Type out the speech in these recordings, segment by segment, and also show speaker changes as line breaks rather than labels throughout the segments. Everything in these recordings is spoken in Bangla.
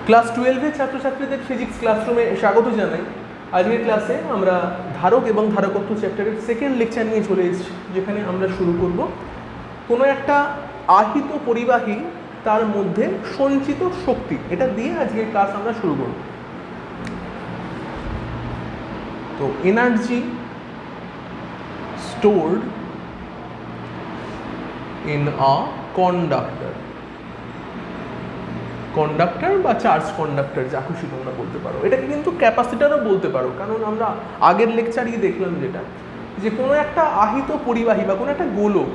ক্লাস 12-এর ছাত্রছাত্রীদের ফিজিক্স ক্লাসরুমে স্বাগত জানাই। আজকের ক্লাসে আমরা ধারক এবং ধারকত্ব চ্যাপ্টারের সেকেন্ড লেকচার নিয়ে চলে এসেছি, যেখানে আমরা শুরু করব কোনো একটা আহিত পরিবাহী তার মধ্যে সঞ্চিত শক্তি, এটা দিয়ে আজকের ক্লাস আমরা শুরু করব। তো energy stored in a conductor বা চার্জ কন্ডাক্টর, যা খুশি তোমরা বলতে পারো। এটাকে কিন্তু ক্যাপাসিটারও বলতে পারো, কারণ আমরা আগের লেকচারই দেখলাম যেটা, যে কোনো একটা আহিত পরিবাহী বা কোনো একটা গোলক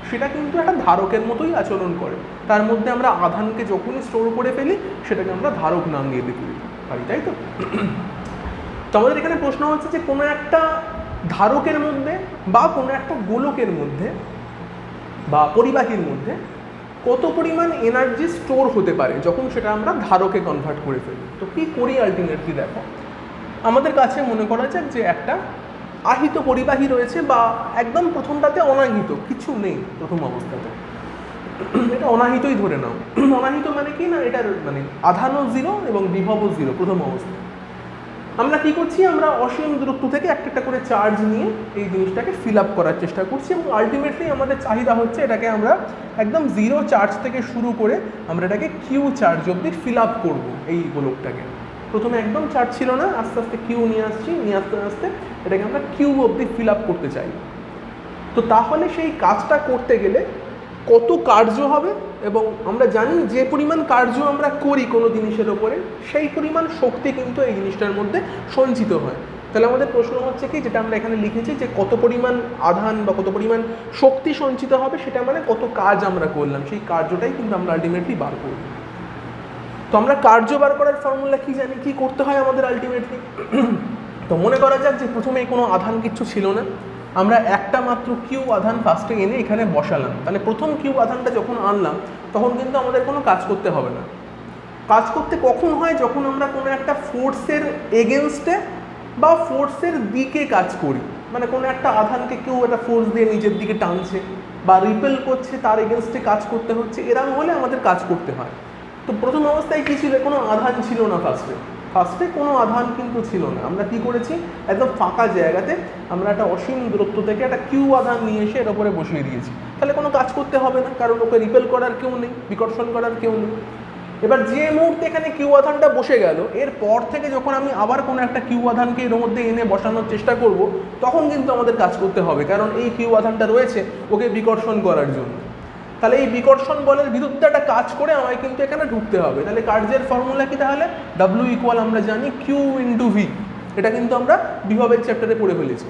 সেটা কিন্তু একটা ধারকের মতোই আচরণ করে। তার মধ্যে আমরা আধানকে যখনই স্টোর করে ফেলি সেটাকে আমরা ধারক নাম দিয়ে দিতে পারি, তাই তো? তো আমাদের এখানে প্রশ্ন হচ্ছে যে কোনো একটা ধারকের মধ্যে বা কোনো একটা গোলকের মধ্যে বা পরিবাহীর মধ্যে কত পরিমাণ এনার্জি স্টোর হতে পারে যখন সেটা আমরা ধারকে কনভার্ট করে ফেলি। তো কী করি আলটিমেটলি? দেখো, আমাদের কাছে মনে করা যাক যে একটা আহিত পরিবাহী রয়েছে, বা একদম প্রথমটাতে অনাহিত, কিছু নেই প্রথম অবস্থাতে, এটা অনাহিতই ধরে নাও। অনাহিত মানে কি না, এটার মানে আধানও জিরো এবং বিভবও জিরো প্রথম অবস্থায়। আমরা কি করছি, আমরা অসীম দূরত্ব থেকে একটা একটা করে চার্জ নিয়ে এই জিনিসটাকে ফিল আপ করার চেষ্টা করছি, এবং আলটিমেটলি আমাদের চাহিদা হচ্ছে এটাকে আমরা একদম জিরো চার্জ থেকে শুরু করে আমরা এটাকে কিউ চার্জ অবধি ফিল আপ করবো। এই গোলকটাকে প্রথমে একদম চার্জ ছিল না, আস্তে আস্তে কিউ নিয়ে আসছি, নিয়ে আস্তে আস্তে এটাকে আমরা কিউ অবধি ফিল আপ করতে চাই। তো তাহলে সেই কাজটা করতে গেলে কত কার্য হবে, এবং আমরা জানি যে পরিমাণ কার্য আমরা করি কোনো জিনিসের ওপরে, সেই পরিমাণ শক্তি কিন্তু এই জিনিসটার মধ্যে সঞ্চিত হয়। তাহলে আমাদের প্রশ্ন হচ্ছে কি, যেটা আমরা এখানে লিখেছি, যে কত পরিমাণ আধান বা কত পরিমাণ শক্তি সঞ্চিত হবে, সেটা মানে কত কাজ আমরা করলাম, সেই কার্যটাই কিন্তু আমরা আলটিমেটলি বার করব। তো আমরা কার্য বার করার ফর্মুলা কি জানি, কি করতে হয় আমাদের আলটিমেটলি? তো মনে করা যাক যে প্রথমে কোনো আধান কিচ্ছু ছিল না, আমরা একটা মাত্র কিউ আধান ফার্স্টে এনে এখানে বসালাম। তাহলে প্রথম কিউ আধানটা যখন আনলাম তখন কিন্তু আমাদের কোনো কাজ করতে হবে না। কাজ করতে কখন হয়, যখন আমরা কোনো একটা ফোর্সের এগেনস্টে বা ফোর্সের দিকে কাজ করি। মানে কোনো একটা আধানকে কেউ একটা ফোর্স দিয়ে নিজের দিকে টানছে বা রিপেল করছে, তার এগেনস্টে কাজ করতে হচ্ছে, এরকম হলে আমাদের কাজ করতে হয়। তো প্রথম অবস্থায় কী ছিল, কোনো আধান ছিল না। ফার্স্টে কোনো আধান কিন্তু ছিল না। আমরা কি করেছি, একদম ফাঁকা জায়গাতে আমরা একটা অসীম দূরত্ব থেকে একটা কিউ আধান নিয়ে এসে এর ওপরে বসিয়ে দিয়েছি। তাহলে কোনো কাজ করতে হবে না, কারণ ওকে রিপেল করার কেউ নেই, বিকর্ষণ করার কেউ নেই। এবার যে মুহূর্তে এখানে কিউ আধানটা বসে গেল, এরপর থেকে যখন আমি আবার কোনো একটা কিউ আধানকে এর মধ্যে এনে বসানোর চেষ্টা করব, তখন কিন্তু আমাদের কাজ করতে হবে, কারণ এই কিউ আধানটা রয়েছে ওকে বিকর্ষণ করার জন্য। তাহলে এই বিকর্ষণ বলের বিরুদ্ধে একটা কাজ করে আমায় কিন্তু এখানে ঢুকতে হবে। তাহলে কার্যের ফর্মুলা কি? তাহলে ডাব্লিউ ইকুয়াল আমরা জানি কিউ ইন্টু ভি। এটা কিন্তু আমরা বিভবের চ্যাপ্টারে পড়ে ফেলেছি।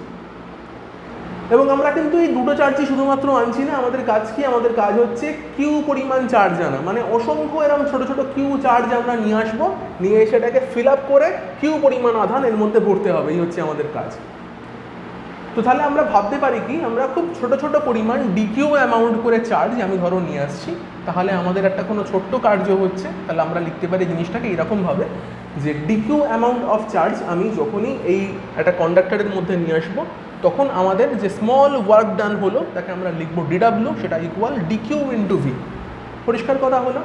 এবং আমরা কিন্তু এই দুটো চার্জই শুধুমাত্র আনছি না, আমাদের কাজ কি? আমাদের কাজ হচ্ছে কিউ পরিমাণ চার্জ আনা, মানে অসংখ্য এরকম ছোটো ছোটো কিউ চার্জ আমরা নিয়ে আসবো, নিয়ে এসে এটাকে ফিল আপ করে কিউ পরিমাণ আধান এর মধ্যে ভরতে হবে। এই হচ্ছে আমাদের কাজ। তো তাহলে আমরা ভাবতে পারি কি, আমরা খুব ছোট ছোট পরিমাণ ডিকিউ অ্যামাউন্ট করে চার্জ আমি ধরো নিয়ে আসছি, তাহলে আমাদের একটা কোনো ছোট্ট কার্য হচ্ছে। তাহলে আমরা লিখতে পারি জিনিসটাকে এরকমভাবে, যে ডিকিউ অ্যামাউন্ট অফ চার্জ আমি যখনই এই একটা কন্ডাক্টরের মধ্যে নিয়ে আসবো, তখন আমাদের যে স্মল ওয়ার্ক ডান হলো তাকে আমরা লিখবো ডিডাব্লিউ, সেটা ইকুয়াল ডিকিউ ইন্টু ভি। পরিষ্কার কথা হলো?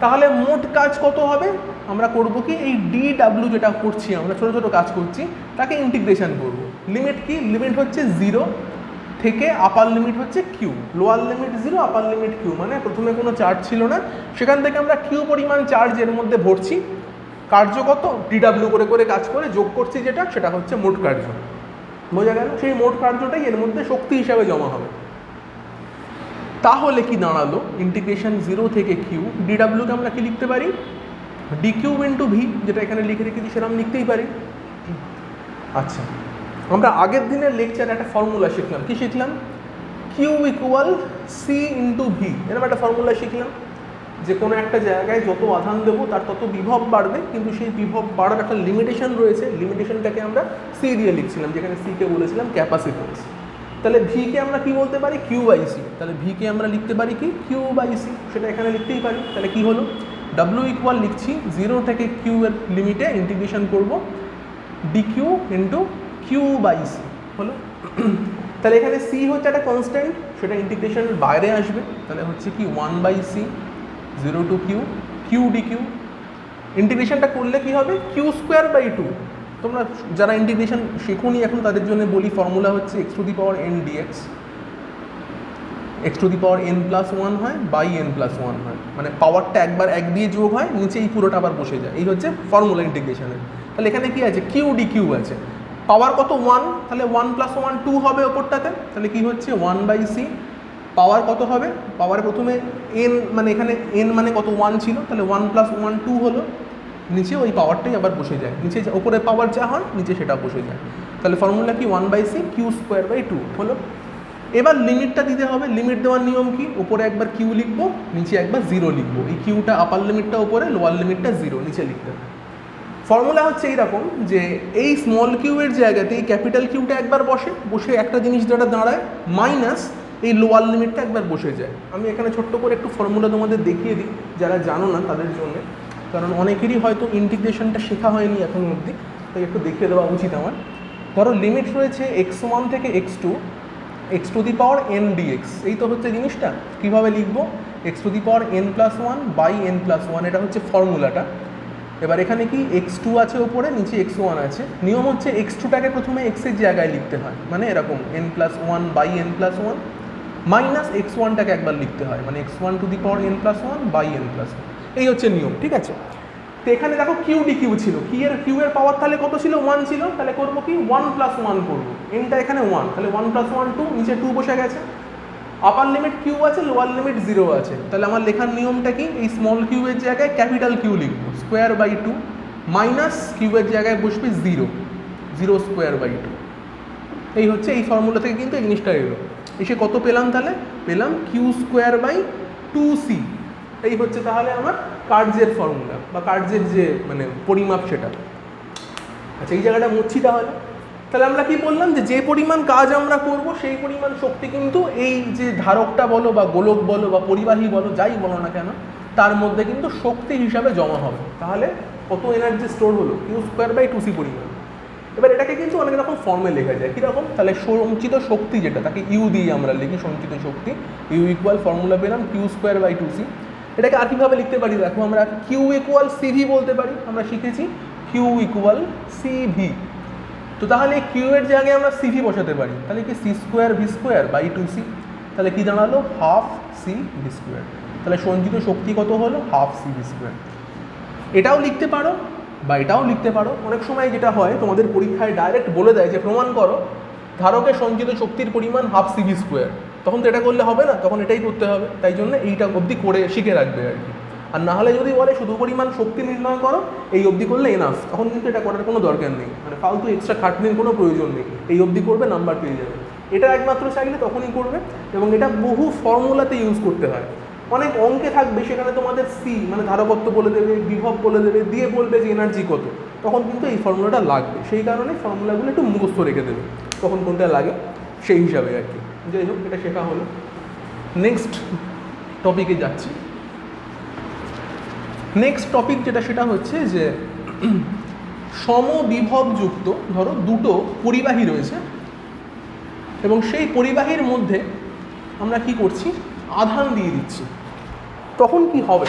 তাহলে মোট কাজ কত হবে? আমরা করব কি, এই ডিডাব্লিউ যেটা করছি আমরা, ছোটো ছোটো কাজ করছি, তাকে ইন্টিগ্রেশন করব। লিমিট কি? লিমিট হচ্ছে 0 থেকে আপার লিমিট হচ্ছে q. Lower limit 0, upper limit q, মানে প্রথমে কোনো চার্জ ছিল না, সেখান থেকে আমরা কিউ পরিমাণ চার্জ এর মধ্যে ভরছি। কার্য কত? ডিডাব্লিউ করে করে কাজ করে যোগ করছি, যেটা সেটা হচ্ছে মোট কার্য। বোঝা গেল? সেই মোট কার্যটাই এর মধ্যে শক্তি হিসাবে জমা হবে। তাহলে কি দাঁড়ালো, ইন্টিগ্রেশন 0 থেকে কিউ, ডিডাব্লিউকে আমরা কি লিখতে পারি? ডিকিউ ইন্টু ভি, যেটা এখানে লিখে রেখেছি সেরকম লিখতেই পারি। আচ্ছা, আমরা আগের দিনের লেকচারে একটা ফর্মুলা শিখলাম। কি শিখলাম? Q equal c into v, এরকম একটা ফর্মুলা শিখলাম, যে কোনো একটা জায়গায় যত আধান দেবো তার তত বিভব বাড়বে, কিন্তু সেই বিভব বাড়ার একটা লিমিটেশন রয়েছে। লিমিটেশনটাকে আমরা সি দিয়ে লিখছিলাম, যেখানে সিকে বলেছিলাম ক্যাপাসিট্যান্স। তাহলে ভিকে আমরা কি বলতে পারি? Q by c. তাহলে ভিকে আমরা লিখতে পারি কি? কিউ বাই সি, সেটা এখানে লিখতেই পারি। তাহলে কি হলো, ডাব্লিউ ইকুয়াল লিখছি 0 থেকে কিউ এর লিমিটে ইন্টিগ্রেশন করব dq into q by c হলো। তাহলে এখানে সি হচ্ছে একটা কনস্ট্যান্ট, সেটা ইন্টিগ্রেশনের বাইরে আসবে। তাহলে হচ্ছে কি 1 by c 0 to q, q dq. ইন্টিগ্রেশনটা করলে কি হবে, কিউ স্কোয়ার বাই টু। তোমরা যারা ইন্টিগ্রেশন শেখোনি এখন তাদের জন্য বলি, ফর্মুলা হচ্ছে x to the power n dx. X to the power n plus one হয় বাই এন প্লাস ওয়ান হয়, মানে পাওয়ারটা একবার এক দিয়ে যোগ হয়, নিচে এই পুরোটা আবার বসে যায়। এই হচ্ছে ফর্মুলা ইন্টিগ্রেশনের। তাহলে এখানে কি আছে, কিউ ডি কিউ আছে, পাওয়ার কত ওয়ান, তাহলে ওয়ান প্লাস ওয়ান টু হবে ওপরটাতে, তাহলে কি হচ্ছে ওয়ান বাই সি। পাওয়ার কত হবে, পাওয়ার প্রথমে এন, মানে এখানে এন মানে কত ওয়ান ছিল, তাহলে ওয়ান প্লাস ওয়ান টু হলো, নিচে ওই পাওয়ারটাই আবার বসে যায়, নিচে ওপরে পাওয়ার যা হয় নিচে সেটা বসে যায়। তাহলে ফর্মুলা কি, one by c q square by two হলো। এবার লিমিটটা দিতে হবে। লিমিট দেওয়ার নিয়ম কি, উপরে একবার কিউ লিখবো, নিচে একবার জিরো লিখবো। এই কিউটা আপার লিমিটটা উপরে, লোয়ার লিমিটটা জিরো নিচে লিখতে হবে। ফর্মুলা হচ্ছে এইরকম যে এই স্মল কিউয়ের জায়গাতে এই ক্যাপিটাল কিউটা একবার বসে একটা জিনিস যেটা দাঁড়ায় মাইনাস এই লোয়ার লিমিটটা একবার বসে যায়। আমি এখানে ছোট্ট করে একটু ফর্মুলা তোমাদের দেখিয়ে দিই যারা জানো না তাদের জন্য, কারণ অনেকেরই হয়তো ইন্টিগ্রেশনটা শেখা হয়নি এখন অবধি, তাই একটু দেখিয়ে দেওয়া উচিত আমার। ধরো লিমিট রয়েছে এক্স ওয়ান থেকে x two, x to the power n dx. এই তো হচ্ছে জিনিসটা। কীভাবে লিখবো, x to the power n plus one by n plus one, এটা হচ্ছে ফর্মুলাটা। এবার এখানে কি এক্স টু আছে ওপরে, নিচে এক্স ওয়ান আছে। নিয়ম হচ্ছে এক্স টুটাকে প্রথমে এক্সের জায়গায় লিখতে হয়, মানে এরকম n plus one by n plus one, minus x ওয়ানটাকে একবার লিখতে হয়, মানে x one to the power n plus one by n plus one. এই হচ্ছে নিয়ম, ঠিক আছে। তো এখানে দেখো কিউ ডি কিউ ছিল, কিউ এর পাওয়ার তাহলে কত ছিল, ওয়ান ছিল, তাহলে করবো কি ওয়ান প্লাস ওয়ান করবো, এনটা এখানে ওয়ান, তাহলে ওয়ান প্লাস ওয়ান টু, নিচে টু বসে গেছে। আপার লিমিট কিউ আছে, লোয়ার লিমিট জিরো আছে, তাহলে আমার লেখার নিয়মটা কি, এই স্মল কিউয়ের জায়গায় ক্যাপিটাল কিউ লিখবো, স্কোয়ার বাই টু, মাইনাস কিউয়ের জায়গায় বসবে zero, zero square by two. এই হচ্ছে এই ফর্মুলা থেকে কিন্তু এই জিনিসটা এলো। এসে কত পেলাম, তাহলে পেলাম q square by two c. এই হচ্ছে তাহলে আমার কার্যের ফর্মুলা বা কার্যের যে মানে পরিমাপ সেটা। আচ্ছা, এই জায়গাটা মুছছি তাহলে। তাহলে আমরা কি বললাম, যে পরিমাণ কাজ আমরা করব সেই পরিমাণ শক্তি কিন্তু এই যে ধারকটা বলো বা গোলক বলো বা পরিবাহী বলো, যাই বলো না কেন, তার মধ্যে কিন্তু শক্তি হিসাবে জমা হবে। তাহলে কত এনার্জি স্টোর হলো, q square by two c পরিমাণ। এবার এটাকে কিন্তু অনেক রকম ফর্মে লেখা যায়। কীরকম, তাহলে সঞ্চিত শক্তি যেটা, তাকে ইউ দিয়ে আমরা লিখি, সঞ্চিত শক্তি। ইউ ইকুয়াল ফর্মুলা পেলাম q square by two c. এটাকে আর কীভাবে লিখতে পারি, দেখো আমরা কিউ ইকুয়াল সিভি বলতে পারি, আমরা শিখেছি কিউ ইকুয়াল সিভি। তো তাহলে কিউ এর জায়গায় আমরা সিভি বসাতে পারি, তাহলে কি c square v square by two c, তাহলে কি দাঁড়ালো হাফ সি ভি স্কোয়ার। তাহলে সঞ্চিত শক্তি কত হলো, হাফ সি ভি স্কোয়ার। এটাও লিখতে পারো বা এটাও লিখতে পারো। অনেক সময় যেটা হয় তোমাদের পরীক্ষায় ডাইরেক্ট বলে দেয় যে প্রমাণ করো ধারকের সঞ্চিত শক্তির পরিমাণ হাফ সি ভি স্কোয়ার, তখন তো এটা করলে হবে না, তখন এটাই করতে হবে। তাই জন্য এইটা অবধি করে শিখে রাখবে আর কি। আর না হলে যদি বলে শুধু পরিমাণ শক্তি নির্ণয় করো, এই অবধি করলে এনাফ, তখন কিন্তু এটা করার কোনো দরকার নেই, মানে ফালতু এক্সট্রা খাটনির কোনো প্রয়োজন নেই। এই অবধি করবে, নাম্বার পেয়ে যাবে। এটা একমাত্র চাইলে তখনই করবে, এবং এটা বহু ফর্মুলাতে ইউজ করতে হয়। অনেক অঙ্কে থাকবে, সেখানে তোমাদের সি মানে ধারকত্ব বলে দেবে, বিভব বলে দেবে, দিয়ে বলবে যে এনার্জি কত, তখন কিন্তু এই ফর্মুলাটা লাগবে। সেই কারণে ফর্মুলাগুলো একটু মুখস্থ রেখে দেবে, তখন কোনটা লাগে সেই হিসাবে আর কি। যাই হোক, এটা শেখা হলো। নেক্সট টপিকে যাচ্ছি। নেক্সট টপিক যেটা, সেটা হচ্ছে যে সমবিভবযুক্ত ধরো দুটো পরিবাহী রয়েছে, এবং সেই পরিবাহীর মধ্যে আমরা কি করছি, আধান দিয়ে দিচ্ছি। তখন কি হবে,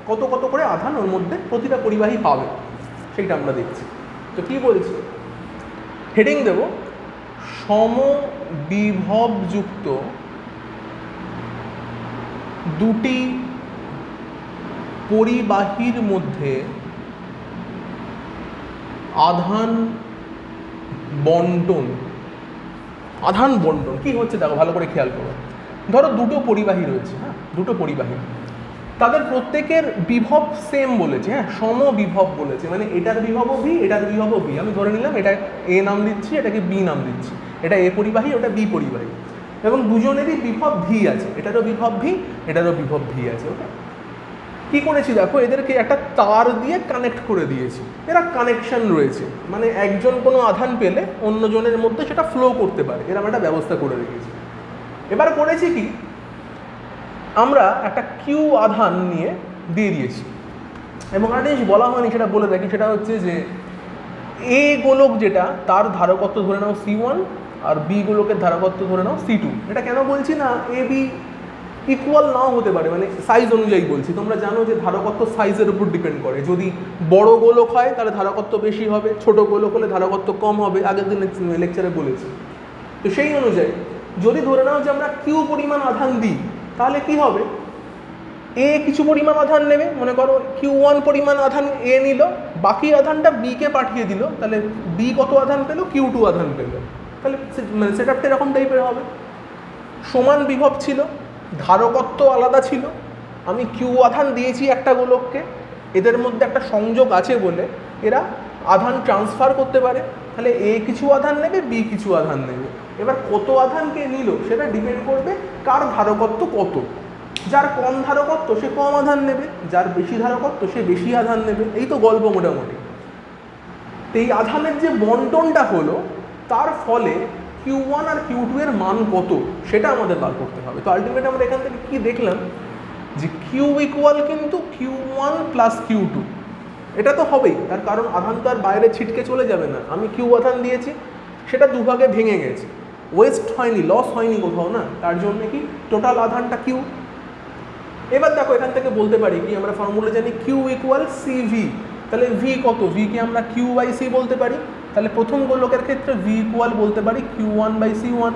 কত কত করে আধান ওর মধ্যে প্রতিটা পরিবাহী পাবে, সেইটা আমরা দেখছি। তো কি বলছি, হেডিং দেব সমবিভবযুক্ত দুটি পরিবাহীর মধ্যে আধান বন্টন। আধান বন্টন কি হচ্ছে দেখো, ভালো করে খেয়াল করো। ধরো দুটো পরিবাহী রয়েছে, হ্যাঁ, দুটো পরিবাহী, তাদের প্রত্যেকের বিভব সেম বলেছে, হ্যাঁ, সমবিভব বলেছে, মানে এটার বিভবও ভি, এটার বিভবও ভি। আমি ধরে নিলাম এটা এ নাম দিচ্ছি, এটাকে বি নাম দিচ্ছি, এটা এ পরিবাহী, ওটা বি পরিবাহী, এবং দুজনেরই বিভব ভি আছে, এটারও বিভব ভি, এটারও বিভব ভি আছে। ওকে, কি করেছি দেখো, এদেরকে একটা তার দিয়ে কানেক্ট করে দিয়েছি, এরা কানেকশন রয়েছে, মানে একজন কোনো আধান পেলে অন্যজনের মধ্যে সেটা ফ্লো করতে পারে, এরকম একটা ব্যবস্থা করে রেখেছি। এবার করেছি কি, আমরা একটা কিউ আধান নিয়ে দিয়ে দিয়েছি, এবং একটা জিনিস বলা হয়নি সেটা বলে রাখি, সেটা হচ্ছে যে এ গোলক যেটা, তার ধারকত্ব ধরে নাও C1, আর বি গোলকের ধারকত্ব ধরে নাও C2। এটা কেন বলছি না এ বি ইকুয়াল নাও হতে পারে, মানে সাইজ অনুযায়ী বলছি। তোমরা জানো যে ধারকত্ব সাইজের উপর ডিপেন্ড করে, যদি বড় গোলক হয় তাহলে ধারকত্ব বেশি হবে, ছোট গোলক হলে ধারকত্ব কম হবে, আগের দিন লেকচারে বলেছি। তো সেই অনুযায়ী যদি ধরে নাও যে আমরা কিউ পরিমাণ আধান দিই, তাহলে কি হবে, এ কিছু পরিমাণ আধান নেবে, মনে করো Q1 পরিমাণ আধান এ নিল, বাকি আধানটা বিকে পাঠিয়ে দিল, তাহলে বি কত আধান পেল, Q2 আধান পেল। তাহলে মানে সেট আপটা এরকম টাইপের হবে। সমান বিভব ছিল, ধারকত্ব আলাদা ছিল, আমি কিউ আধান দিয়েছি একটা গোলককে, এদের মধ্যে একটা সংযোগ আছে বলে এরা আধান ট্রান্সফার করতে পারে, তাহলে এ কিছু আধান নেবে, বি কিছু আধান নেবে। এবার কত আধানকে নিল সেটা ডিপেন্ড করবে কার ধারকত্ব কত। যার কম ধারকত্ব সে কম আধান নেবে, যার বেশি ধারকত্ব সে বেশি আধান নেবে। এই তো গল্প মোটামুটি। তো এই আধানের যে বন্টনটা হলো, তার ফলে Q1 আর Q2 এর মান কত সেটা আমাদের বার করতে হবে। তো আলটিমেট আমরা এখান থেকে কি দেখলাম, যে Q ইকুয়াল কিন্তু Q1 প্লাস Q2, এটা তো হবেই, তার কারণ আধান তো আর বাইরে ছিটকে চলে যাবে না। আমি Q আধান দিয়েছি, সেটা দুভাগে ভেঙে গেছে, ওয়েস্ট হয়নি, লস হয়নি কোথাও না, তার জন্য কি টোটাল আধানটা Q। এবার দেখো এখান থেকে বলতে পারি কি, আমরা ফর্মুলা জানি Q ইকুয়াল CV, তাহলে V কত, V কে আমরা Q/C বলতে পারি, তাহলে প্রথম গোলকের ক্ষেত্রে V ইকুয়াল বলতে পারি Q1/C1,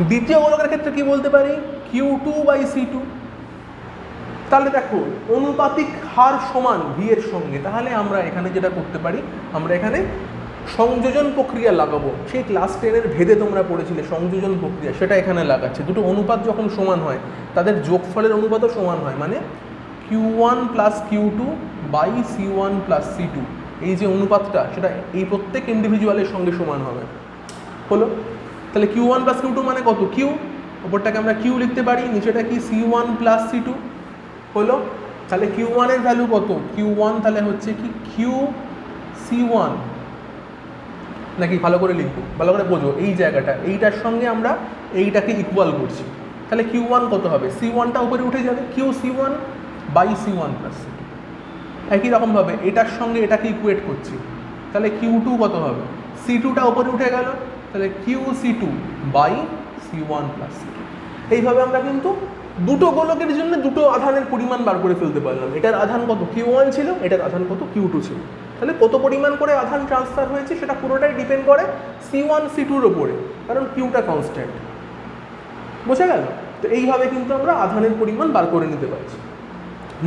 দ্বিতীয় গোলকের ক্ষেত্রে কি বলতে পারি, Q2/C2। তাহলে দেখো অনুপাতিক হার সমান V এর সঙ্গে, তাহলে আমরা এখানে যেটা করতে পারি, আমরা এখানে সংযোজন প্রক্রিয়া লাগাবো। সেই ক্লাস 10-এর ভেদে তোমরা পড়েছিলে সংযোজন প্রক্রিয়া, সেটা এখানে লাগাচ্ছে। দুটো অনুপাত যখন সমান হয় তাদের যোগফলের অনুপাতও সমান হয়, মানে Q1 plus Q2 by C1 plus C2, এই যে অনুপাতটা সেটা এই প্রত্যেক ইন্ডিভিজুয়ালের সঙ্গে সমান হবে। হলো, তাহলে Q1 প্লাস Q2 মানে কত, Q, ওপরটাকে আমরা Q লিখতে পারি, নিচেটা কি C1 প্লাস C2। হলো, তাহলে Q1 এর ভ্যালু কত, Q1 তাহলে হচ্ছে কি QC1, নাকি ভালো করে লিখবো, ভালো করে বোঝো এই জায়গাটা, এইটার সঙ্গে আমরা এইটাকে ইকুয়াল করছি, তাহলে Q1 কত হবে, C1টা উপরে উঠে যাবে, QC1 by C1 plus C2। একই রকমভাবে এটার সঙ্গে এটাকে ইকুয়েট করছি, তাহলে Q2 কত হবে, C2টা উপরে উঠে গেল, তাহলে QC2 by C1 plus C2। এইভাবে আমরা কিন্তু দুটো গোলকের জন্য দুটো আধানের পরিমাণ বার করে ফেলতে পারলাম। এটার আধান কত Q1 ছিল, এটার আধান কত Q2 ছিল। তাহলে কত পরিমাণ করে আধান ট্রান্সফার হয়েছে সেটা পুরোটাই ডিপেন্ড করে C1 C2-র ওপরে, কারণ কিউটা কনস্ট্যান্ট। বোঝা গেল? তো এইভাবে কিন্তু আমরা আধানের পরিমাণ বার করে নিতে পারছি।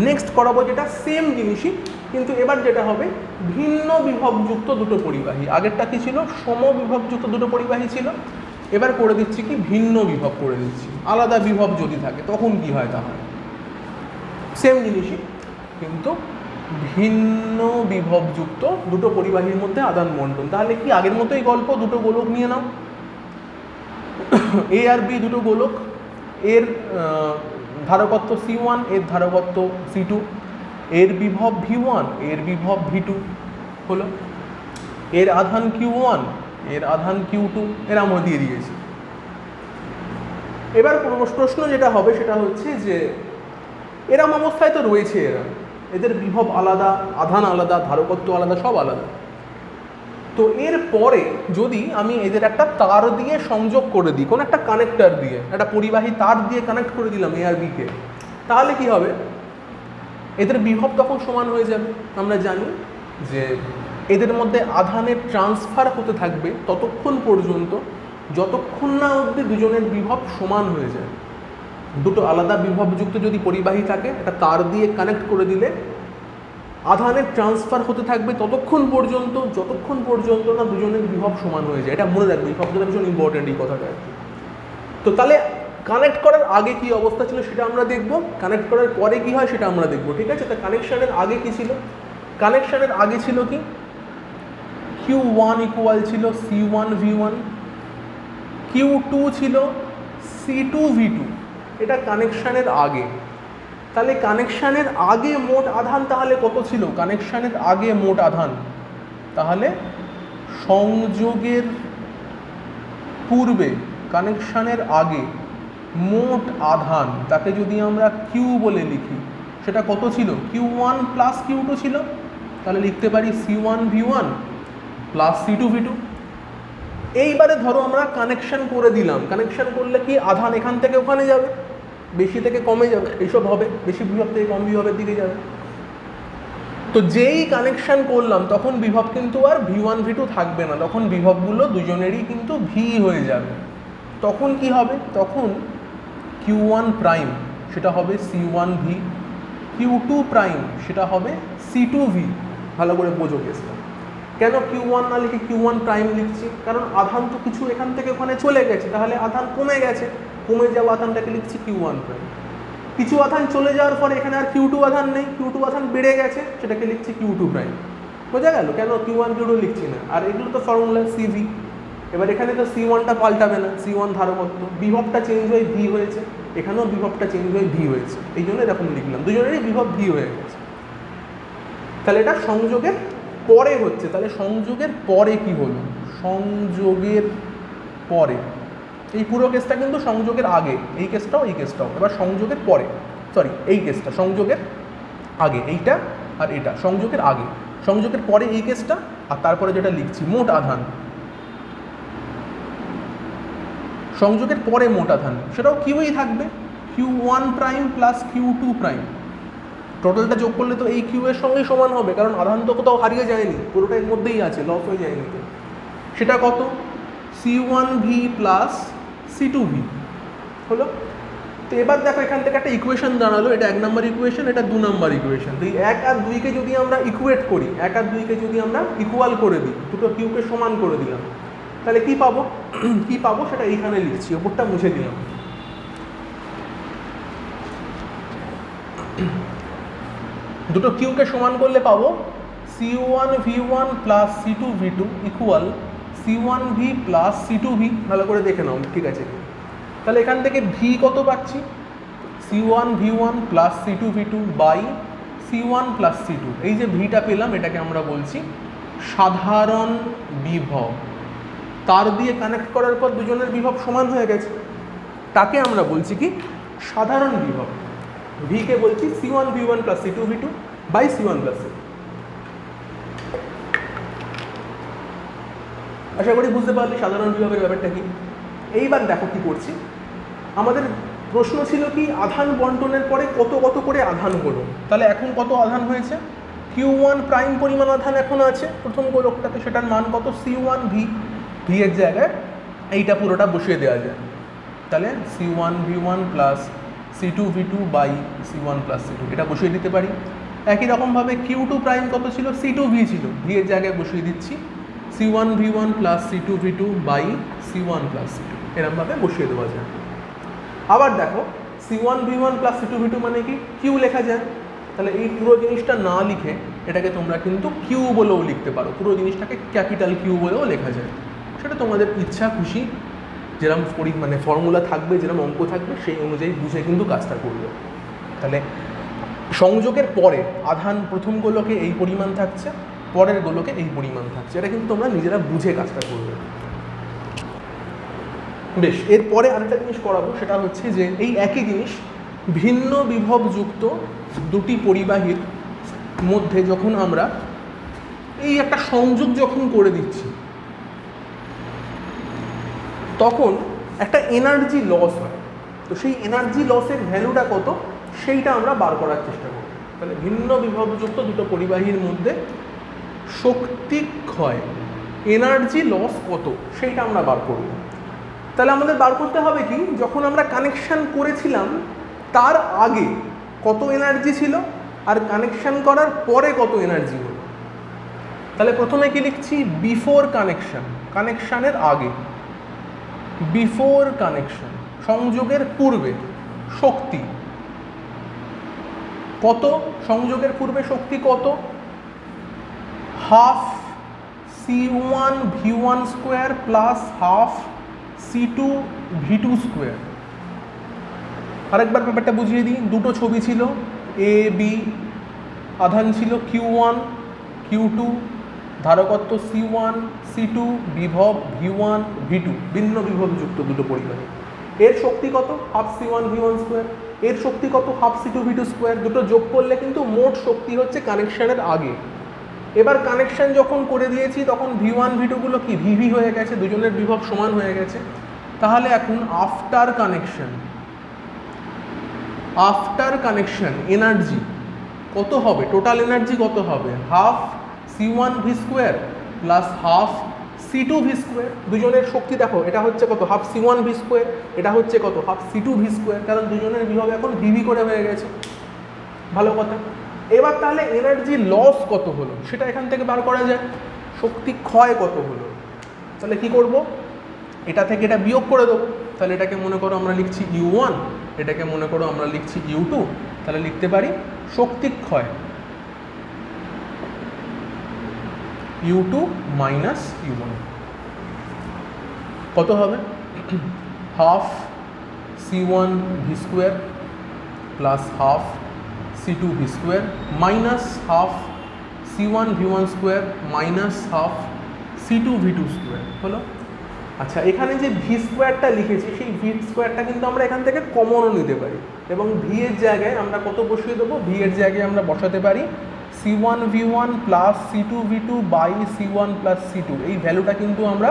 নেক্সট করাবো যেটা সেম জিনিসই, কিন্তু এবার যেটা হবে ভিন্ন বিভবযুক্ত দুটো পরিবাহী। আগেরটা কি ছিল, সমবিভবযুক্ত দুটো পরিবাহী ছিল, এবার করে দিচ্ছি কি ভিন্ন বিভব করে দিচ্ছি। আলাদা বিভব যদি থাকে তখন কি হয়, তাহলে সেম জিনিসই কিন্তু ভিন্ন বিভবযুক্ত দুটো পরিবাহীর মধ্যে আদান বন্টন। তাহলে কি আগের মতোই গল্প, দুটো গোলক নিয়ে নাও, এ আর বি দুটো গোলক, এর ধারকত্ব C1, এর ধারকত্ব C2, এর বিভব V1, এর বিভব V2। হলো, এর আধান Q1, এর আধান Q2, এর আমরা দিয়ে দিয়েছি। এবার প্রশ্ন যেটা হবে সেটা হচ্ছে যে এরম অবস্থায় তো রয়েছে এরা, এদের বিভব আলাদা, আধান আলাদা, ধারকত্ব আলাদা, সব আলাদা। তো এর পরে যদি আমি এদের একটা তার দিয়ে সংযোগ করে দিই, কোনো একটা কানেক্টর দিয়ে, একটা পরিবাহী তার দিয়ে কানেক্ট করে দিলাম এ আর বিকে, তাহলে কি হবে, এদের বিভব তখন সমান হয়ে যাবে। আমরা জানি যে এদের মধ্যে আধানের ট্রান্সফার হতে থাকবে ততক্ষণ পর্যন্ত যতক্ষণ না অবধি দুজনের বিভব সমান হয়ে যায়। দুটো আলাদা বিভবযুক্ত যদি পরিবাহী থাকে, একটা তার দিয়ে কানেক্ট করে দিলে আধানের ট্রান্সফার হতে থাকবে ততক্ষণ পর্যন্ত যতক্ষণ পর্যন্ত না দুজনের বিভব সমান হয়ে যায়। এটা মনে রাখবে, এই শব্দটা ভীষণ ইম্পর্টেন্ট এই কথাটা। তো তাহলে কানেক্ট করার আগে কি অবস্থা ছিল সেটা আমরা দেখব, কানেক্ট করার পরে কি হয় সেটা আমরা দেখব, ঠিক আছে? তা কানেকশানের আগে কি ছিল, কানেকশানের আগে ছিল কি Q1 ইকুয়াল ছিল C1 V1, Q2 ছিল C2 V2, এটা কানেকশানের আগে। তাহলে কানেকশানের আগে মোট আধান তাহলে কত ছিল, কানেকশানের আগে মোট আধান, তাহলে সংযোগের পূর্বে কানেকশানের আগে মোট আধান, তাকে যদি আমরা Q বলে লিখি, সেটা কত ছিল, Q1 প্লাস Q2 ছিল। তাহলে লিখতে পারি C1 V1 plus C2 V2। এইবারে ধরো আমরা কানেকশন করে দিলাম, কানেকশন করলে কি আধান এখান থেকে ওখানে যাবে, বেশি থেকে কমে যাবে, এইসব হবে, বেশি বিভব থেকে কম বিভবের দিকে যাবে। তো যেই কানেকশন করলাম তখন বিভব কিন্তু আর V1 V2 থাকবে না, তখন বিভবগুলো দুজনেরই কিন্তু ভি হয়ে যাবে। তখন কি হবে, তখন Q1 প্রাইম সেটা হবে C1V, Q2 প্রাইম সেটা হবে C2V। ভালো করে বোঝো কেসটা। কেন Q1 না লিখে Q1 প্রাইম লিখছি, কারণ আধান তো কিছু এখান থেকে ওখানে চলে গেছে, তাহলে আধান কমে গেছে, কমে যাওয়া আধানটাকে লিখছি Q1 প্রাইম। কিছু আধান চলে যাওয়ার পরে এখানে আর Q2 আধান নেই, Q2 আধান বেড়ে গেছে, সেটাকে লিখছি Q2 প্রাইম। বোঝা গেল কেন Q1 Q2 লিখছি না। আর এগুলো তো ফর্মুলা CV। এবার এখানে তো C1টা পাল্টাবে না, C1 ধারকত্ব, বিভবটা চেঞ্জ হয়ে V হয়েছে, এখানেও বিভবটা চেঞ্জ হয়ে V হয়েছে, এই জন্য এরকম লিখলাম, দুজনেরই বিভব V হয়ে গেছে। তাহলে এটা সংযোগের পরে হচ্ছে। তাহলে সংযোগের পরে কি হলো, সংযোগের পরে, এই পুরো কেসটা কিন্তু সংযোগের আগে, এই কেসটাও এই কেসটাও। এবার সংযোগের পরে, সরি এই কেসটা সংযোগের আগে, এইটা আর এটা সংযোগের আগে, সংযোগের পরে এই কেসটা, আর তারপরে যেটা লিখছি মোট আধান, সংযোগের পরে মোট আধান সেটাও কিউই থাকবে, Q1 prime plus Q2 prime. টোটালটা যোগ করলে তো এই কিউ এর সঙ্গেই সমান হবে, কারণ আধান তো কোথাও হারিয়ে যায়নি, পুরোটা এর মধ্যেই আছে, লস হয়ে যায়নি। তো সেটা কত, C1V প্লাস C2V হলো। তো এবার দেখো এখান থেকে একটা ইকুয়েশন দাঁড়ালো, এটা 1 নম্বর ইকুয়েশন, এটা 2 নম্বর ইকুয়েশন। তো এই 1 আর 2কে যদি আমরা ইকুয়েট করি, 1 আর 2কে যদি আমরা ইকুয়াল করে দিই, দুটো কিউকে সমান করে দিলাম, তাহলে কি পাবো, কি পাবো সেটা এইখানে লিখছি, ওপরটা মুছে দিলাম। দুটো কিউকে সমান করলে পাবো C1V1 plus C2V2 equal C1V plus C2V। ভালো করে দেখে নাও ঠিক আছে। তাহলে এখান থেকে ভি কত পাচ্ছি, C1V1 plus C2V2 by C1 plus C2। এই যে ভিটা পেলাম এটাকে আমরা বলছি সাধারণ বিভব। তার দিয়ে কানেক্ট করার পর দুজনের বিভব সমান হয়ে গেছে, তাকে আমরা বলছি কি সাধারণ বিভব। ভিকে বলছি C1V1 plus C2V2 by C1 plus C2। আশা করি বুঝতে পারলে সাধারণ বিভবের ব্যাপারটা কি। এইবার দেখো কি করছি, আমাদের প্রশ্ন ছিল কি আধান বন্টনের পরে কত কত করে আধান হলো। তাহলে এখন কত আধান হয়েছে, Q1 প্রাইম পরিমাণ আধান এখন আছে প্রথম গোলকটাতে, সেটার মান কত C1V। ভি এর জায়গায় এইটা পুরোটা বসিয়ে দেওয়া যায়, তাহলে C1V1 plus C2V2 by C1 plus C2 এটা বসিয়ে দিতে পারি। একই রকমভাবে Q2 প্রাইম কত ছিল, C2V ছিল, ভি এর জায়গায় বসিয়ে দিচ্ছি C1V1 plus C2V2 by C1 plus C2, এরকমভাবে বসিয়ে দেওয়া যায়। আবার দেখো C1V1 প্লাস C2V2 মানে কি কিউ লেখা যায়, তাহলে এই পুরো জিনিসটা না লিখে এটাকে তোমরা কিন্তু কিউ বলেও লিখতে পারো, পুরো জিনিসটাকে ক্যাপিটাল কিউ বলেও লেখা যায়, সেটা তোমাদের ইচ্ছা খুশি, যেরকম মানে ফর্মুলা থাকবে, যেরকম অঙ্ক থাকবে সেই অনুযায়ী বুঝে কিন্তু কাজটা করবে। তাহলে সংযোগের পরে আধান প্রথম গোলকে এই পরিমাণ থাকছে, পরের গোলকে এই পরিমাণ থাকছে, এটা কিন্তু তোমরা নিজেরা বুঝে কাজটা করবে। বেশ, এরপরে আরেকটা জিনিস করাবো, সেটা হচ্ছে যে এই একই জিনিস ভিন্ন বিভবযুক্ত দুটি পরিবাহীর মধ্যে যখন আমরা এই একটা সংযোগ যখন করে দিচ্ছি, তখন একটা এনার্জি লস হয়। তো সেই এনার্জি লসের ভ্যালুটা কত সেইটা আমরা বার করার চেষ্টা করব। তাহলে ভিন্ন বিভবযুক্ত দুটো পরিবাহীর মধ্যে শক্তি ক্ষয়, এনার্জি লস কত সেইটা আমরা বার করব। তাহলে আমাদের বার করতে হবে কি, যখন আমরা কানেকশান করেছিলাম তার আগে কত এনার্জি ছিল আর কানেকশান করার পরে কত এনার্জি হলো। তাহলে প্রথমে কি লিখছি, বিফোর কানেকশান, কানেকশানের আগে, বিফোর কানেকশন সংযোগের পূর্বে শক্তি কত, সংযোগের পূর্বে শক্তি কত, half C1V1 square plus half C2V2 square. আরেকবার ব্যাপারটা বুঝিয়ে দিই, দুটো ছবি ছিল এ বি, আধান ছিল Q1 Q2, ধারকত্ব C1 C2, বিভব V1 V2, ভিন্ন বিভবযুক্ত দুটো পরিবাহী। এর শক্তি কত, হাফ C1V1 স্কোয়ার, এর শক্তি কত, হাফ C2V2 স্কোয়ার। দুটো যোগ করলে কিন্তু মোট শক্তি হচ্ছে কানেকশনের আগে, এবার কানেকশন যখন করে দিয়েছি তখন V1 V2 গুলো কি ভিভি হয়ে গেছে, দুজনের বিভব সমান হয়ে গেছে। তাহলে এখন আফটার কানেকশন এনার্জি কত হবে, টোটাল এনার্জি কত হবে, half C1 V square plus half C2 V square. দুজনের শক্তি দেখো, এটা হচ্ছে কত, হাফ C1 V স্কোয়ার, এটা হচ্ছে কত, হাফ C2 V স্কোয়ার, কারণ দুজনের বিভব এখন ভিভি করে হয়ে গেছে। ভালো কথা। এবার তাহলে এনার্জি লস কত হলো সেটা এখান থেকে বার করা যায়, শক্তি ক্ষয় কত হলো। তাহলে কি করব, এটা থেকে এটা বিয়োগ করে দেবো। তাহলে এটাকে মনে করো আমরা লিখছি U1, এটাকে মনে করো আমরা লিখছি U2। তাহলে লিখতে পারি শক্তি ক্ষয় U2 মাইনাস U1 কত হবে, half C1 V square plus half C2 V square minus half C1 V1 square minus half C2 V2 square হলো। আচ্ছা, এখানে যে ভি স্কোয়ারটা লিখেছি সেই ভি স্কোয়ারটা কিন্তু আমরা এখান থেকে কমনও নিতে পারি এবং ভি এর জায়গায় আমরা কত বসিয়ে দেবো, ভি এর জায়গায় আমরা বসাতে পারি C1 V1 plus C2 V2 by C1 plus C2। এই ভ্যালুটা কিন্তু আমরা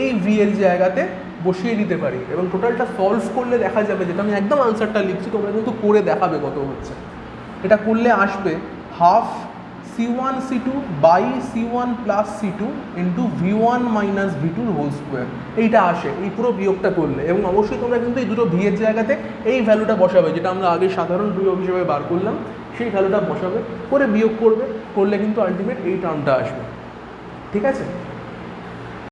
এই ভি এর জায়গাতে বসিয়ে দিতে পারি এবং টোটালটা সলভ করলে দেখা যাবে, যেটা আমি একদম আনসারটা লিখছি তোমরা কিন্তু করে দেখাবে কত হচ্ছে। এটা করলে আসবে half C1 C2 by C1 plus C2 into V1 minus V2 whole square. এইটা আসে এই পুরো বিয়োগটা করলে, এবং অবশ্যই তোমরা কিন্তু এই দুটো ভি এর জায়গাতে এই ভ্যালুটা বসাবে যেটা আমরা আগে সাধারণ বিয়োগ হিসেবে বার করলাম, সেই ভ্যালুটা বসাবে, করে বিয়োগ করবে, করলে কিন্তু আলটিমেট এই টার্মটা আসবে। ঠিক আছে।